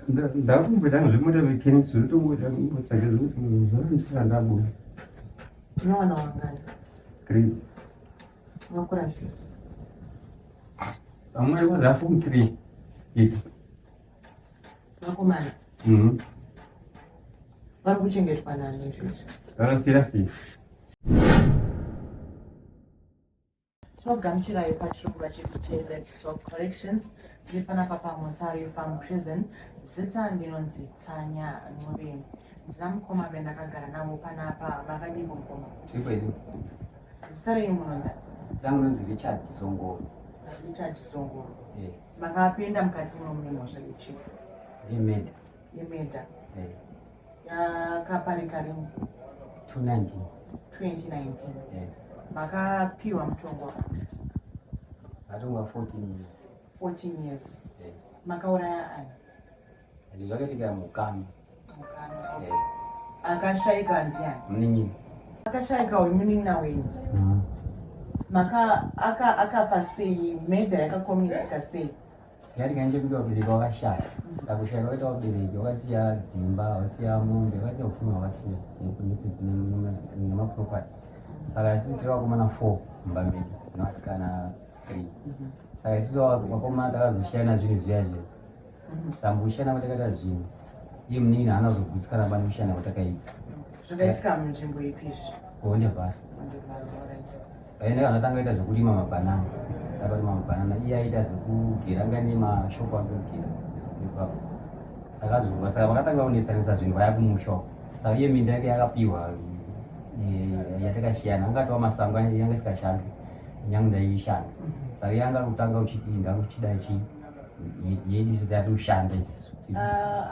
ndakumbeta zvimota vekenisi zvotomboita kumbotake zvotisandabula unowana wangani 3 wakura sei amwe vazafumu 3 iti vakomana vari kuchengetwa nani izvizvi vakasiyira sisi tinogamuchirai pachirongwa chedu cheLet's Talk Corrections tiri panapa paMutare Farm Prison. Zita ndinonzi Tanya Ncube. Ndina mukoma bendakagara navo panapa. Makadini mukoma? Chikwedu. Zita renyu munonzi? Zangu nonzi Richard Songoro. Richard Songoro. Yeah. Makapinda mukati muno mune mhosva yechi? Yemedha. Yemedha. Yeah. Yakaparika rini? 2019. 2019. Yeah. Makapiwa mutongo wakapisa? Matongwa 14 years. 14 years. Yeah. Makauraya ani? Zvakatika mukana. Mukana. Okay. Akashaika ndiani? Munin'ina. Akashaika uyu munin'ina wenyu? Akafa sei? Medha yakakomunitika sei? Yakatika nechekuti vabereki vakashaya. Saka kushaya kwakaita vabereki vakasiya dzimba, vakasiya mombe, vakasiya upfumi hwakasiya nemaproperty. Saka isusu tiri vakomana 4 mumba medu nevasikana 3. Saka isusu vakomana takazoshayana zvinhu zviya zviya. Saka kushayana kwatakaita zvinhu iye munin'ina haana kuzogutsikana pane kushayana kwatakaita. Zvakaitika munzvimbo ipizvi? Ondebhara. Paenda kanatanga aita zvekurima mabhanana. Takarima mabhanana iye aita zvekugera nemashopu akugera ipapo. Saka vakatanga kunetsanisa zvinhu vaya kumusha. Saka iye minda yake yakapiwa yatakashiyana angatova masango yanga isikashanda yangu ndaishanda. Saka yanga kutanga uchiti ndakuchida chi yedu isati yatoshanda isusu.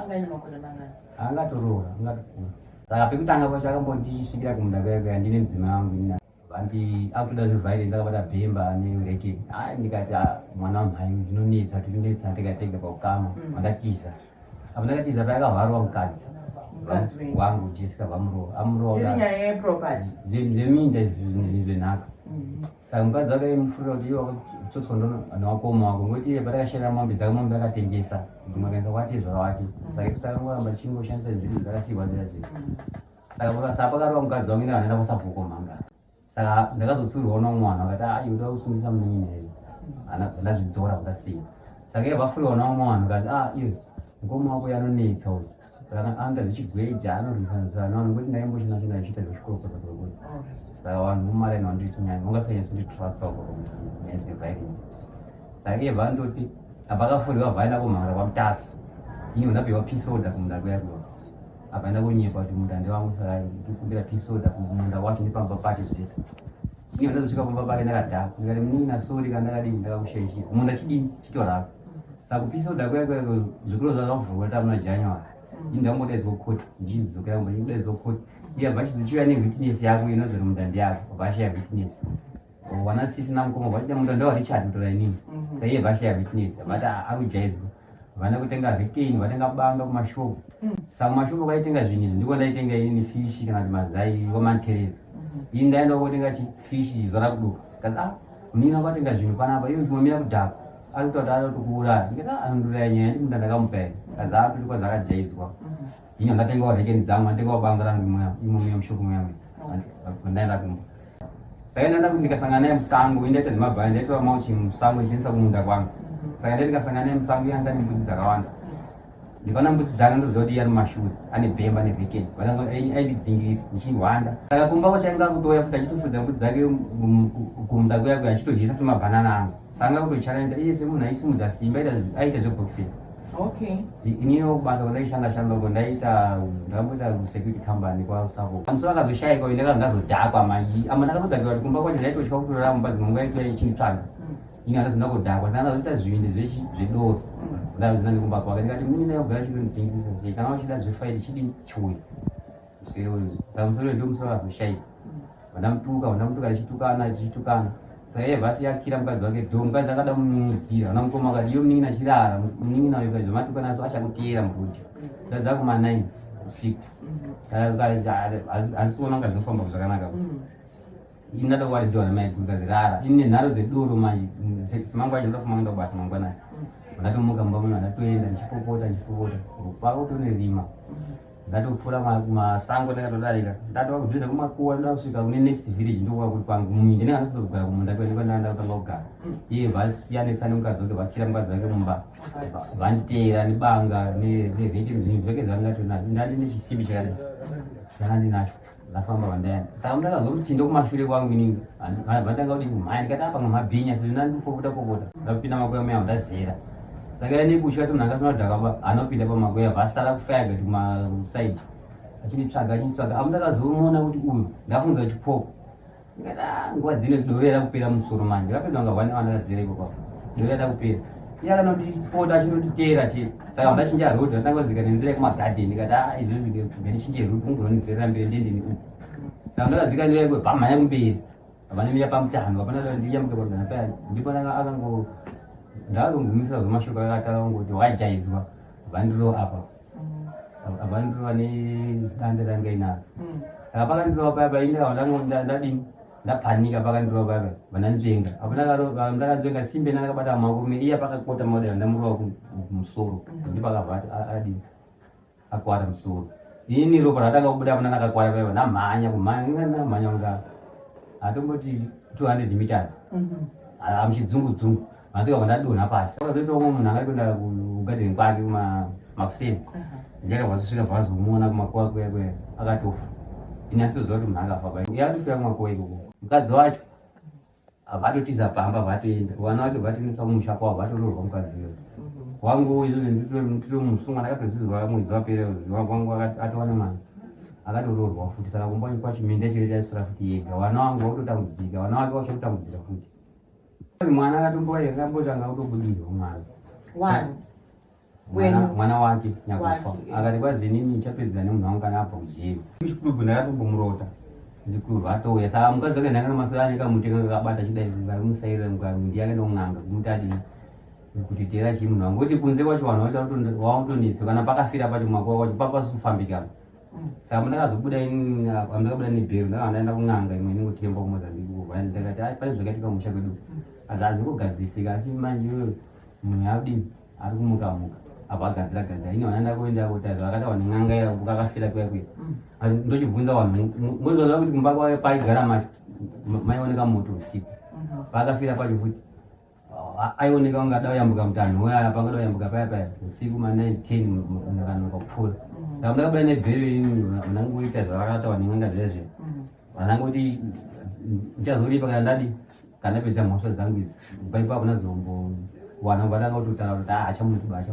Angaine makore mangani? Angatoroora angatokura. Saka pekutanga pacho akambondisvikira kumunda kwaya ndine mudzimai wangu ina vandi akutoda zveviolence akabata bhemba nerekeni. Ndikati mwana wamhai ndinonetsa tinonetsa ndikatega paukama vandatiza apo ndakatiza paakavharwa mukadzi wangu Jessica vamurova amurova nyaya yeproperty zveminda zvenhaka. Saka mukadzi wake mufurira kuti iwe wakatsotswa newakoma wako ngoti iye patakashayira mombe dzake mombe akatengesa dzimwe akaisa kwatizva wake. Saka isu takangoramba tichingoshandisa zvinhu zvakasiywa zviya zviya. Saka pakarova mukadzi wangu ine vanoenda kusabhuko manga. Saka ndakazotsurwawo nomwana akati iwe toda kusungisa munin'ina here ndazvidzora kudasiya. Saka iye vafuriwa naumwe wanhu akati iwe mukoma wako yanonetsa uyu anoita zvichigweja anorwisana ngoti ndaimbochina chinhu achiita zvechikoko. Saka vanhu mumaraini vanditinyanya vangasanyatsinditrasa uko nyaya dzeviolence. Saka iye vandoti apakafuriwa vaenda kumhara kwamutasu ini ndapiwa peace order kumunda kuyakwa apa enda kunyepa kuti munda ndewangu. Saka ndikumbira peace order kumunda wacho nepamba pake zvese. Ini ndazosvika pamba pake ndakadhaka ndikati munin'ina sori kandakadini ndakakushaishira munda chidini chitorapa. Saka peace order kuyakwa zvikuru zvakavhurwa tamuna January. Indangodaidzwa koti ndichizokera kumba ndidaidzwa koti iye vachizichiuya nevitness yako inozori munda ndeyako vashaya vitness. Wana sisi namukoma vachiita munda ndewa Richard kutora inini. Saka iye vashaya vitness vati akujaidzwa vana kutenga rekeni vatenga banga kumashopu. Saka kumashopu kaitenga zvinhu izvi ndiko ndaitenga inini fishi kana kuti mazai wamatereza. Ini ndaenda kotenga fishi zvara kuduka kazi munin'ina kwatenga zvinhu panapa iwe chimomira kudhaka ari kuti anotokuuraya. Ndikati anonduraya nyaya ndimunda ndakamupa here kazi tiri kwadzakajaidzwa. Ini ndatengawo rekeni dzangu ndatengawo banga rangu imomo mushopu muyamwe ndaenda kumba. Saka ndaenda kuti ndikasangana naye musango indaita zvemabhaya ndaitwa mauchi musango ichinisa kumunda kwangu. Saka ndaiti ndikasangana naye musango iye anga ane mbudzi dzakawanda. Ndikaona mbudzi dzake ndoziva kuti iye ari mumashure ane bhemba nerekeni aididzingirisa ndichihwanda. Saka kumba kwacho ainga kutoya futi achitofudza mbudzi dzake kumunda kuyakwe achitodyisa kuti mabhanana angu. Saka anga kutochallenge iye semunhu aisimudza simba aita zveboxing. Okay. Iniyo basa ndaishanda uko ndakamboita security company kwaSAPO. Musoro akazoshayika uyu ndakazodhakwa manje. Ama ndakazodhakwa kuti kumba kwacho ndaitosvika kutorara mumba dzimwe nguva yekuda ichinditsvaga. Ini handasi ndakudhakwa saka ndazoita zvinhu zvedoro. Ndazvina nekumba kwake ndikati munin'ina yogara chinondidzingirisa sei kana uchida zvefaili chidi chiuya. Musoro uyu. Saka musoro uyu ndomusoro akazoshayika. Vandamutuka tichitukana. Saka iye vhasi yakira mukadzi wake dho mukadzi akada kumudzira ana mukoma akati iyo munin'ina achirara munin'ina uyu kaizvo matukanaso achakuteera murudya dzadza kuma9 usiku. Handisiona kunga zvinofamba zvakanaka. Ini ndatokwaridziwa namai kuti kazi rara ini nenharo dzedoro manje semangwana ndinofuma kuenda kubasa mangwanani. ndatomuka mumba muno ndatoenda ndichipopota kwakutonerima ndatopfura masango ndakatodarika ndatova kubvisa kumakuwa ndasvika kune next village ndokwakuti pangu mumindi neanasito kugara kumunda kwene kwandaanda kutanga kugara iye vasiyanetsane mukadzi wake vachira mukadzi wake mumba vanditeera nebanga nevheki zvinhu zvake zvandatonazvo ndati nechisimbi chakadai chandandinacho ndafamba vandaenda saka ndakazoti ndokumashure kwangu inini vandanga kuti kumhanya ndikati apa ngamabhinya sezvo ndandipopota ndakupinda makweya meya ndazera saka ine kushuva semunhu angatonadhaka anopinda pamakweya vasara kufayaga kuti kumasaidi achinitsvaga apo ndakazomuona kuti uyu ndafunza chipopo ndikati nguva dzine dore rada kupera musoro manje ndikapedza kunga vane vandakazera ipapapo dore rada kupera iye akanotipota achinotiteera che saka ndachinja rodi ndangozika nenzira yekumagadheni ndikati izvozvo nganichinje rodi kungonizerera mberi ndiendeni uku saka ndakazika ndira ikwe pamhanya kumberi avanemira pamutano apana ndiyamuke pagana paya ndipo akango ndakazongumisira zvomashoko akataka ngoti wajaidzwa vandiro apa avandiro nedande ranga inaro saka pakandiro paya ndadini ndapanika pakandiro paya vandanzvenga apo ndakanzvenga simbe ndakabata makumi iya pakakota maudera ndamurova kumusoro ndipakabva adini akwara musoro ini ropa ratakabuda apana ndakakwara paya ndamhanya kumhanya kunga atomboti 200 meters amuchidzungudzungu masvika kwandadonha pasi akazoitawo munhu akatoenda kugadheni kwake kumakuseni ndakabva zosvika bvazomuona kumakuwa kweya akatofa ini asitoziva kuti munhu akafa pai iye akatofira kumakuwa ikoko mukadzi wacho vatotiza pamba vatoenda vana vake vatonesa kumusha kwavo vatororwa mukadzi uyo wangu izvozvo nditomusungwa ndakatozizwa mwedzi wapera wangu atowana mwana akatororwa futi saka kumbanyi kwacho minde chiro chaisora futi yega vana wangu vautotambudzika vana vake vachokutambudzika futi mwana akatomboyakambotanga kutobudirwa mwana wake nyakufa akati kwazinini chapedzera nemunhu wangu kana abva kujeri kuchikuru ndakatombomurota zvikuru atouya saka mukadzi wake ndanga namasoro ane kamutenga kakabata chidai varimusairira mukamundi yake ndomung'anga kumuti adini kuti teera chii munhu wangu kuti kunze kwacho vanhu vautonetsa kana pakafira pacho kumakuwa kwacho papasufambikana saka ndakazobuda ini ndakabuda nebhero ndakandaenda kung'anga imwe inongotemba kumozambiko ndakati pane zvakatika musha kwedu asi hazvingogadzisika asi manje iyoyo munhu yakudini ari kumuka-muka apa agadzira ini vanaenda kuenda kotazva akati vanhu n'anga yako kakafira kwekwe asi ndochibvunza vanhu mozvaza kuti kumba kwake paigara macho maioneka moto usiku paakafira pacho futi aioneka kunga dauyambuka mutanho uyaya pangada uyambuka paya usiku ma9-10 ndakanoka kupfuura saka ndakabuda nebhero ini vanangoita zvavakata vanhu n'anga zvezve vanangoti ndichazoripa kana ndadi kana pedza mhosva dzangu idzi paipa kuna zombo wana vananga kutotara kuti achamuduba asi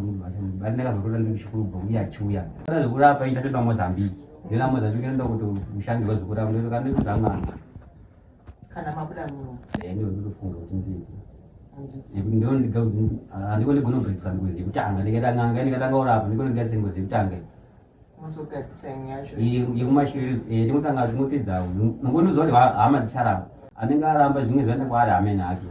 ndakazorora ndiri kuchikurubva uye achiuya kana zvekurapa ichatoda mozambiki ndina mozambiki ndoda kuti ushandirwa zvekurapa ndotoka ndototangana kana mabuda muno ndotofunga kuti ndiiti handiko ndigonogadzisa nguzi yekutanga ndikatanga ndikatanga kurapa ndigonogadzisa nguzi yekutanga yekumashure ndinotanga ndinopedza nongondoziva kuti hama dzicharamba anenge aramba zvimwe zvandakwaari amene ake